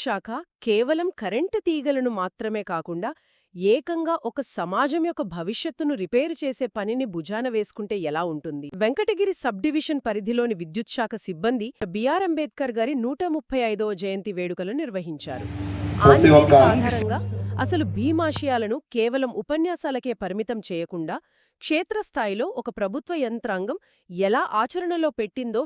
విద్యుత్ శాఖ కేవలం కరెంటు తీగలను మాత్రమే కాకుండా ఏకంగా ఒక సమాజం యొక్క భవిష్యత్తును రిపేరు చేసే పనిని భుజాన వేసుకుంటే ఎలా ఉంటుంది? వెంకటగిరి సబ్ డివిజన్ పరిధిలోని విద్యుత్ శాఖ సిబ్బంది బిఆర్ అంబేద్కర్ గారి 135వ జయంతి వేడుకలు నిర్వహించారు. ఆ నివేదిక ఆధారంగా అసలు భీమాశయాలను కేవలం ఉపన్యాసాలకే పరిమితం చేయకుండా క్షేత్రస్థాయిలో ఒక ప్రభుత్వ యంత్రాంగం ఎలా ఆచరణలో పెట్టిందో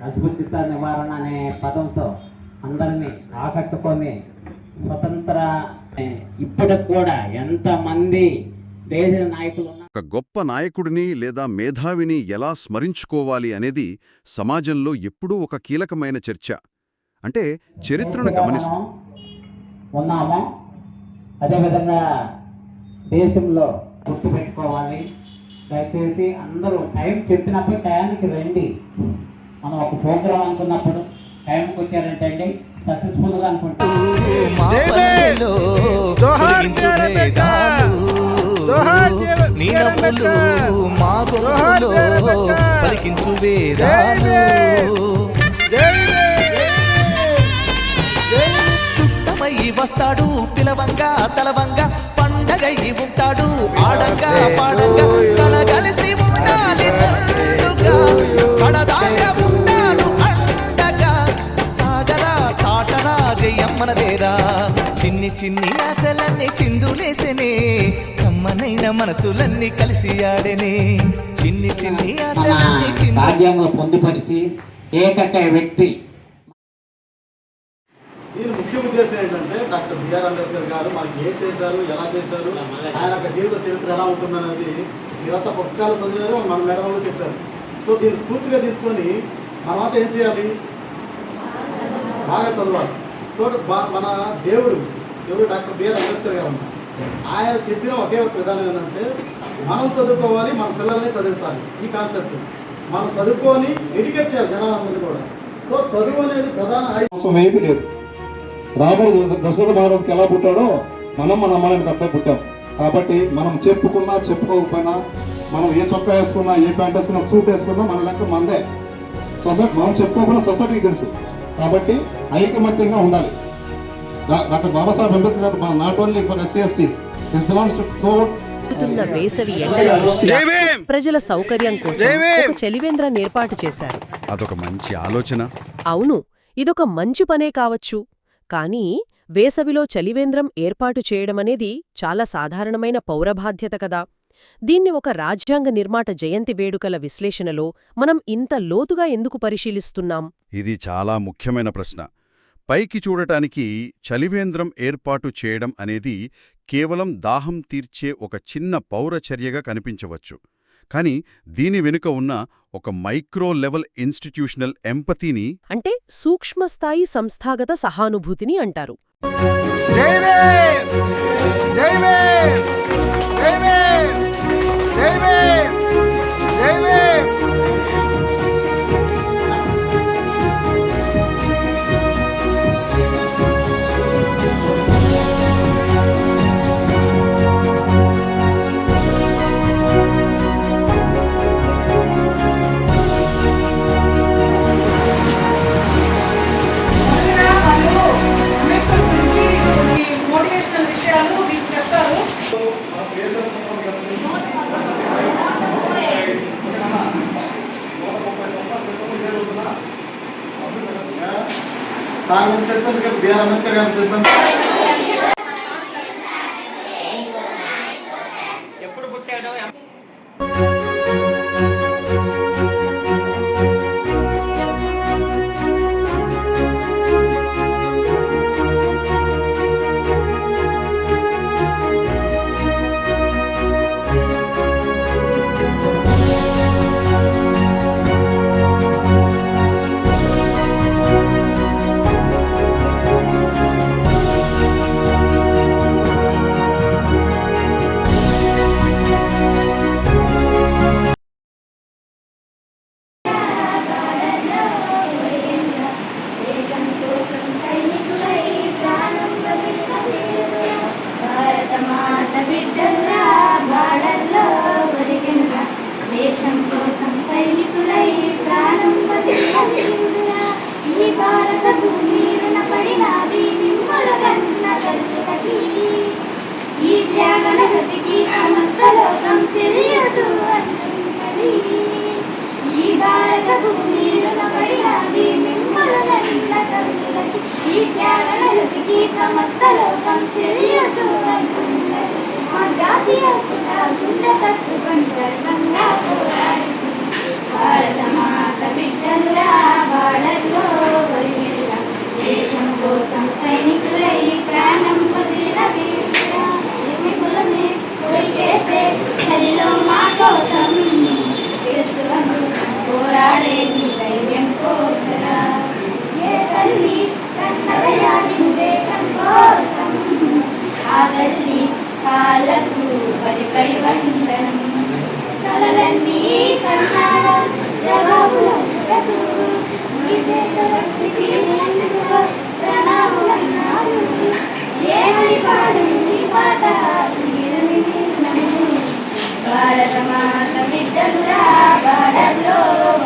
అస్పృశ్యత నివారణ అనే పదంతో అందరినీ ఆకట్టుకొని స్వతంత్ర ఇప్పటికి కూడా ఎంతమంది దేశ నాయకులు ఒక గొప్ప నాయకుడిని లేదా మేధావిని ఎలా స్మరించుకోవాలి అనేది సమాజంలో ఎప్పుడూ ఒక కీలకమైన చర్చ. అంటే చరిత్రను గమనిస్తూ ఉన్నామో అదేవిధంగా దేశంలో గుర్తుపెట్టుకోవాలి. దయచేసి అందరూ టైం చెప్పినప్పుడు టైంకి రండి. మనం ఒక ప్రోగ్రాం అనుకున్నప్పుడు టైంకి వచ్చారంటే అండి సక్సెస్ఫుల్గా అనుకుంటాం. చుట్టమయ్యి వస్తాడు పిలవంగా తలవంగా పండగయ్యి ఉంటాడు ఆడంగా పాడంగా కలగలిసి ఉండాలి కడదాకా ఉంటాడు అండగా సాగరా చాటరా జయమ్మనదేరా చిన్ని చిన్ని ఆశలన్నీ చిందులేసెనే కమ్మనైన మనసులన్నీ కలిసి ఆడెనే చిన్ని చిన్ని ఆశలన్నీ రాజ్యాంగం పొందుపరిచి ఏకైక వ్యక్తి. దీని ముఖ్య ఉద్దేశం ఏంటంటే డాక్టర్ బిఆర్ అంబేద్కర్ గారు మనకి ఏం చేశారు, ఎలా చేశారు, ఆయన యొక్క జీవిత చరిత్ర ఎలా ఉంటుందనేది మీరంతా పుస్తకాలు చదివారు, మన మేడంలో చెప్పారు. సో దీన్ని స్ఫూర్తిగా తీసుకొని మనమంతా ఏం చేయాలి, బాగా చదవాలి. సో మన దేవుడు డాక్టర్ బిఆర్ అంబేద్కర్ గారు ఉన్నారు. ఆయన చెప్పిన ఒకే ఒక విధానం ఏంటంటే మనం చదువుకోవాలి, మన పిల్లల్ని చదివించాలి. ఈ కాన్సెప్ట్ మనం చదువుకొని ఎడ్యుకేట్ చేయాలి జనాలందరినీ కూడా. సో చదువు అనేది ప్రధాన అవసరం ఏమీ లేదు. రాముడు దశరథ మహారాజుకి ఎలా పుట్టాడో మనం మన అమ్మాయికి అట్లా పుట్టాం. కాబట్టి మనం చెప్పుకున్నా చెప్పుకోకపోయినా, మనం ఏ చొక్కా వేసుకున్నా, ఏ ప్యాంట్ వేసుకున్నా, సూట్ వేసుకున్నా మన లెక్క మందే. సొసైటీ మనం చెప్పుకోకుండా సొసైటీకి తెలుసు. కాబట్టి ఐకమత్యంగా ఉండాలి. డాక్టర్ బాబాసాహెబ్ అంబేద్కర్ గారు not only for SC ఎస్టీస్, this belongs to throughout వేసవి ఎండల దృష్ట్యా ప్రజల సౌకర్యం కోసం ఒక చలివేంద్రాన్ని ఏర్పాటు చేశారు. అదొక మంచి ఆలోచన. అవును, ఇదొక మంచి పనే కావచ్చు. కానీ వేసవిలో చలివేంద్రం ఏర్పాటు చేయడమనేది చాలా సాధారణమైన పౌరబాధ్యత కదా. దీన్ని ఒక రాజ్యాంగ నిర్మాత జయంతి వేడుకల విశ్లేషణలో మనం ఇంత లోతుగా ఎందుకు పరిశీలిస్తున్నాం? ఇది చాలా ముఖ్యమైన ప్రశ్న. పైకి చూడటానికి చలివేంద్రం ఏర్పాటు చేయడం అనేది కేవలం దాహం తీర్చే ఒక చిన్న పౌరచర్యగా కనిపించవచ్చు. కానీ దీని వెనుక ఉన్న ఒక మైక్రో లెవెల్ ఇన్స్టిట్యూషనల్ ఎంపతిని, అంటే సూక్ష్మస్థాయి సంస్థాగత సహానుభూతిని అంటారు. సార్ తెలుసా బిఆర్ అంబేద్కర్ గారు తెలుసా? ఎప్పుడు పుట్టాడో దేశం కోసం సైనికులై ప్రాణం వదిలి భారత భూమి రుణపడినాది మిమ్మల గన్న తల్లికి ఈ త్యాగన గతికి సమస్త లోకం సిరియదు అంటున్నది ఈ భారత భూమి రుణపడినాది మిమ్మల గన్న తల్లికి ఈ త్యాగన గతికి సమస్త లోకం సిరియదు అంటున్నది మా జాతీయ గుండె తట్టుకొని గర్వంగా పోరాడి భారత మాత బిడ్డలురా బాడల్లో ఒరిగిన దేశం కోసం సైనికులై ప్రాణం వదిలిన వీరురా ఎన్నికలనే కొరికేసే చలిలో మా కోసం శత్రువును పోరాడే నీ ధైర్యం కోసరా ఏ తల్లి కన్నదయాని దేశం కోసం ఆ తల్లి కాళ్ళకు పడి వందనం కలలన్నీ కన్నాడు జవాబులకు ఈ దేశభక్తికి నిండుగా ప్రణామన్నాడు ఏమని పాడు ఈ పాట వీరని వీరునము భారత మాత బిడ్డలురా బాడల్లో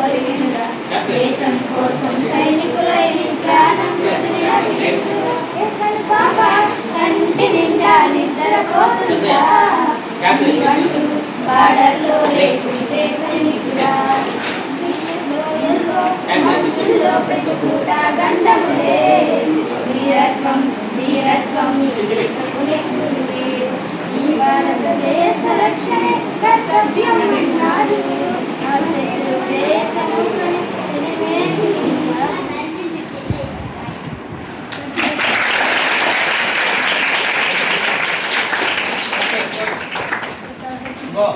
ఒరిగినురా దేశం కోసం సైనికులై ప్రాణం వదిలిన వీరురా ఎక్కడి పాప కంటి నిండా నిద్రపోతుందా నీవంటూ బార్డర్లో లేకుంటే సైనికుడా లోయల్లో మనుషుల్లో ప్రతి పూట గండములే వీరత్వం వీరత్వం ఈ దేశపు నెక్కులే ఈ భారతదేశ రక్షణే కర్తవ్యం అన్నాడు ఆ శత్రు దేశముకని తెలివేసి Go.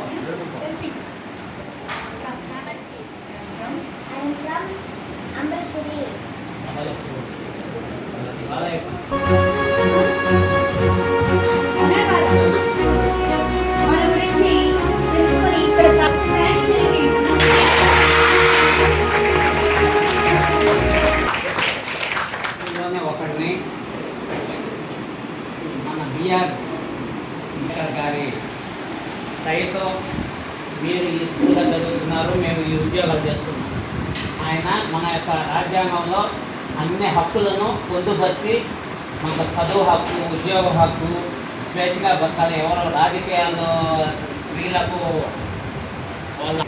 మన గురించి తెలుసుకొని ఇక్కడ ఒకరిని మన బిఆర్ గారి దయతో మీరు ఈ స్కూల్లో చదువుతున్నారు, మేము ఈ ఉద్యోగాలు చేస్తున్నాం. ఆయన మన యొక్క రాజ్యాంగంలో అన్ని హక్కులను పొందుపరిచి మనకు చదువు హక్కు, ఉద్యోగ హక్కు, స్వేచ్ఛగా బతకాలి. ఎవరో రాజకీయాల్లో స్త్రీలకు వాళ్ళ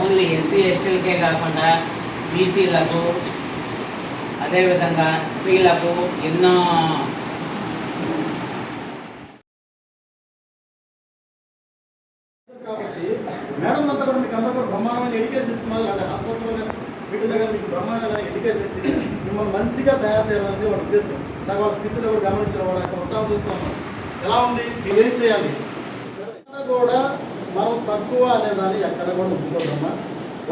ఓన్లీ ఎస్సీ ఎస్టీలకే కాకుండా బీసీలకు అదేవిధంగా స్త్రీలకు ఎన్నో కాబట్టి మేడం అంతా కూడా మీకు అందరూ కూడా బ్రహ్మాండమైన ఎడ్యుకేషన్ ఇస్తున్నారు. అంటే హాస్పిటల్ కానీ వీటి దగ్గర మీకు బ్రహ్మాండమైన ఎడ్యుకేషన్ ఇచ్చి మిమ్మల్ని మంచిగా తయారు చేయాలనేది వాళ్ళ ఉద్దేశం. నాకు వాళ్ళ స్పీచ్లో కూడా గమనించిన వాళ్ళ యొక్క ఉత్సాహం చూస్తున్నాం. ఎలా ఉంది, మీరు ఏం చేయాలి కూడా మనం తక్కువ అనేదాన్ని ఎక్కడ కూడా ఒప్పుకోదమ్మా.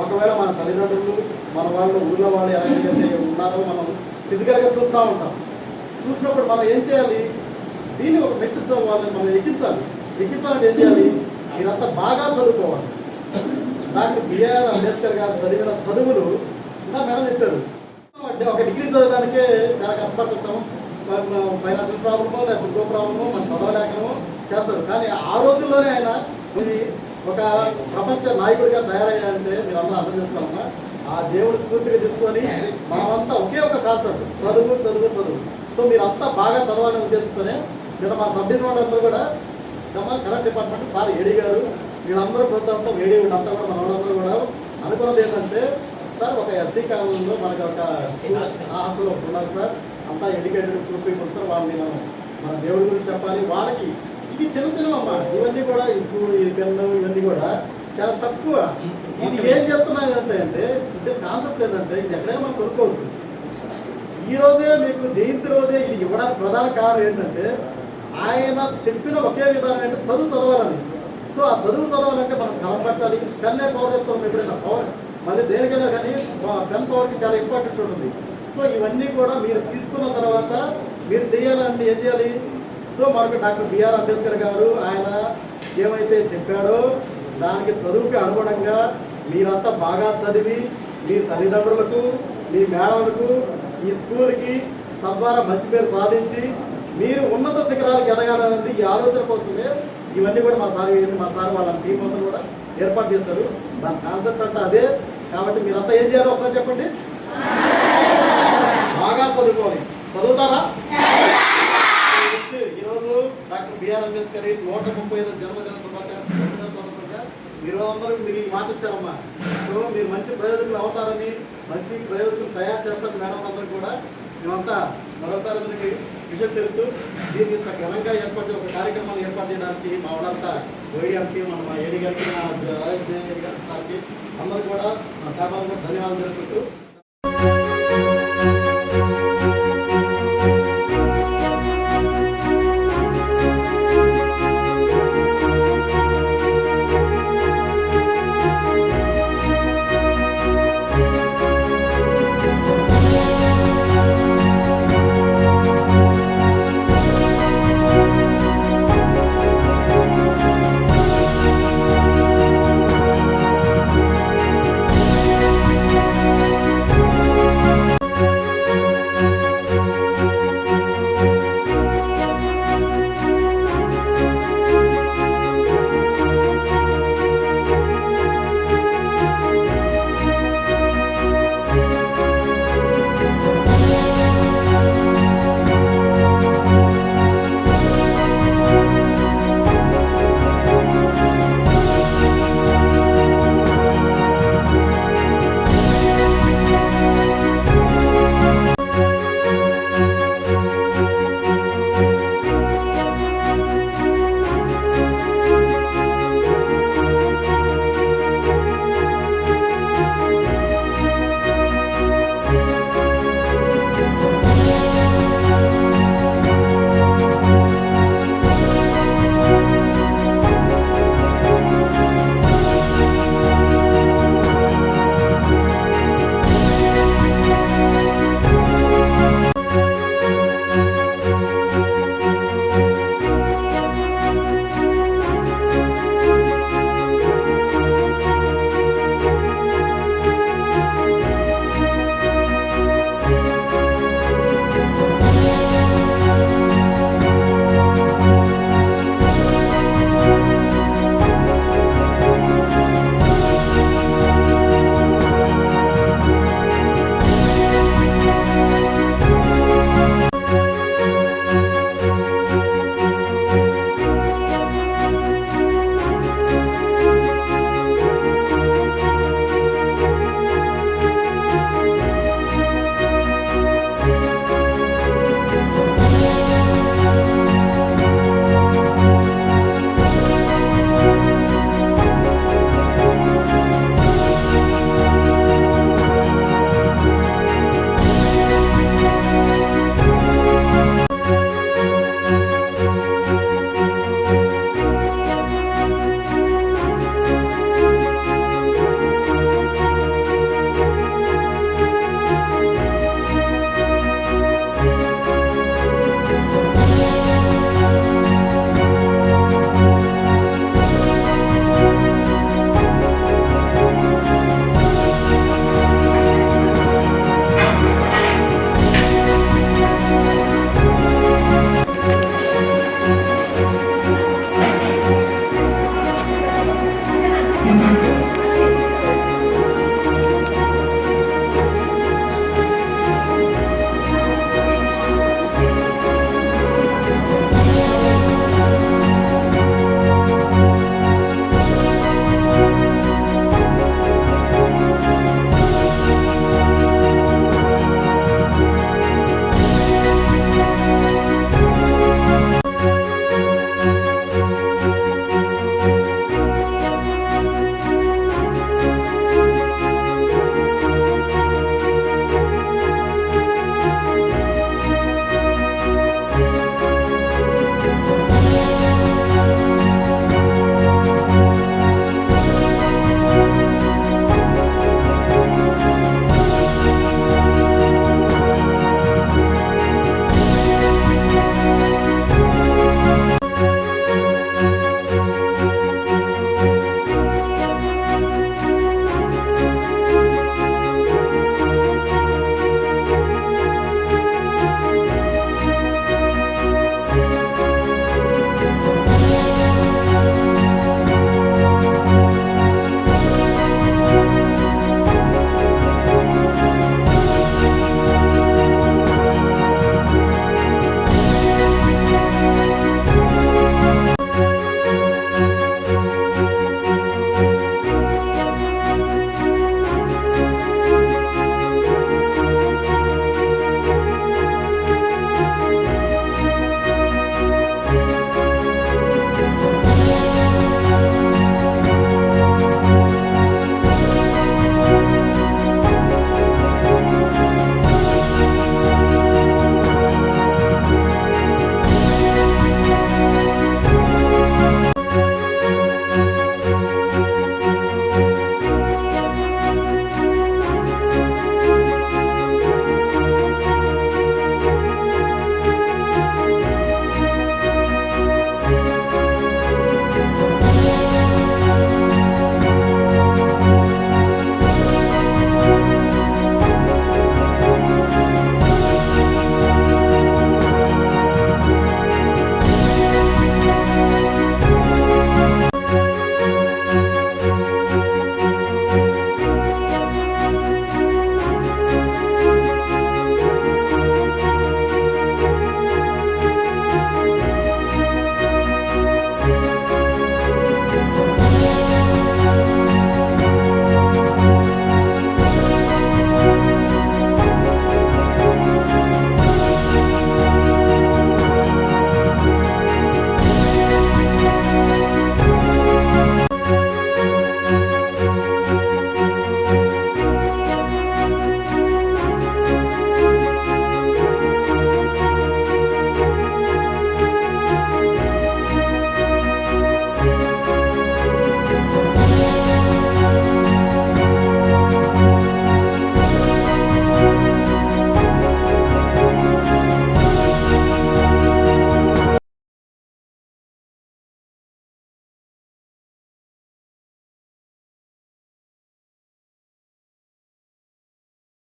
ఒకవేళ మన తల్లిదండ్రులు మన వాళ్ళు ఊళ్ళో వాళ్ళు ఎలాగైతే ఉన్నారో మనం ఫిజికల్గా చూస్తూ ఉంటాం. చూసినప్పుడు మనం ఏం చేయాలి, దీన్ని ఒక మెట్టిస్తాం వాళ్ళని మనం ఎక్కించాలి. ఎక్కించాలంటే ఏం చేయాలి, మీరంతా బాగా చదువుకోవాలి. డాక్టర్ బిఆర్ అంబేద్కర్ గారు చదివిన చదువులు ఇలా మేడం చెప్పారు. ఒక డిగ్రీ చదవడానికే చాలా కష్టపడుతుంటాం. ఫైనాన్షియల్ ప్రాబ్లమో లేకపోతే ఇంకో ప్రాబ్లమో మనం చదవలేకనో చేస్తారు. కానీ ఆ రోజుల్లోనే ఆయన ఒక ప్రపంచ నాయకుడిగా తయారయ్యాడంటే మీరు అందరూ అర్థం చేసుకోవాలమ్మా. ఆ దేవుడు స్ఫూర్తిగా తీసుకొని మనమంతా ఒకే ఒక కాన్సెప్ట్, చదువు చదువు చదువు. సో మీరంతా బాగా చదవాలనే ఉద్దేశంతోనే నేను మా సభ్యులు వాళ్ళందరూ కూడా కరెంట్ డిపార్ట్మెంట్ సార్ ఏడీ గారు వీళ్ళందరూ ప్రోత్సాహంతో ఏడీ అంతా కూడా మన వాళ్ళందరూ కూడా అనుకున్నది ఏంటంటే, సార్ ఒక ఎస్టీ కాలంలో మనకు ఒక హాస్టల్లో ఉన్నారు సార్, అంతా ఎడ్యుకేటెడ్ గ్రూప్ పీపుల్ సార్, వాళ్ళని మనం మన దేవుడి గురించి చెప్పాలి. వాళ్ళకి ఇది చిన్న చిన్నవమ్మా, ఇవన్నీ కూడా ఈ స్కూల్ ఈ పెన్ను ఇవన్నీ కూడా చాలా తక్కువ. ఇది ఏం చెప్తున్నాయి అంటే ఇది కాన్సెప్ట్ ఏంటంటే ఇది ఎక్కడైనా మనం కొనుక్కోవచ్చు. ఈ రోజే మీకు జయంతి రోజే ఇది ఇవ్వడానికి ప్రధాన కారణం ఏంటంటే ఆయన చెప్పిన ఒకే విధానం అంటే చదువు చదవాలని. సో ఆ చదువు చదవాలంటే మనం కలం పట్టాలి. పెన్నే పవర్ చెప్తాం ఎప్పుడైనా, పవర్ మళ్ళీ దేనికైనా కానీ పెన్ పవర్కి చాలా ఇంపార్టెన్స్ ఉంటుంది. సో ఇవన్నీ కూడా మీరు తీసుకున్న తర్వాత మీరు చేయాలంటే ఏం చేయాలి. సో మనకు డాక్టర్ బిఆర్ అంబేద్కర్ గారు ఆయన ఏమైతే చెప్పాడో దానికి చదువుకి అనుగుణంగా మీరంతా బాగా చదివి మీ తల్లిదండ్రులకు మీ మేడలకు ఈ స్కూల్కి తద్వారా మంచి పేరు సాధించి మీరు ఉన్నత శిఖరాలకు ఎదగాలనేది ఈ ఆలోచన కోసమే ఇవన్నీ కూడా మా సార్ వాళ్ళ టీం అంతా కూడా ఏర్పాటు చేస్తారు. దాని కాన్సెప్ట్ అంటే అదే. కాబట్టి మీరంతా ఏం చేయాలో ఒకసారి చెప్పండి. బాగా చదువుకోవాలి. చదువుతారా? ఈరోజు డాక్టర్ బిఆర్ అంబేద్కర్ 135వ జన్మదిన సందర్భంగా మీరు ఈ మాట ఇచ్చారమ్మా. సో మీరు మంచి ప్రయోజకులు అవుతారని, మంచి ప్రయోజకులు తయారు చేస్తారు మేడం అందరూ కూడా. మేమంతా మరోసారి అందరికీ విషయం తెలుపుతూ దీన్ని ఇంత ఘనంగా ఒక కార్యక్రమాన్ని ఏర్పాటు చేయడానికి మా వాళ్ళంతా ఓడిఎంకి మా ఏడి గారికి, మా రాజేష్ గారికి అందరూ కూడా మా శాఖ ధన్యవాదాలు తెలుపుతూ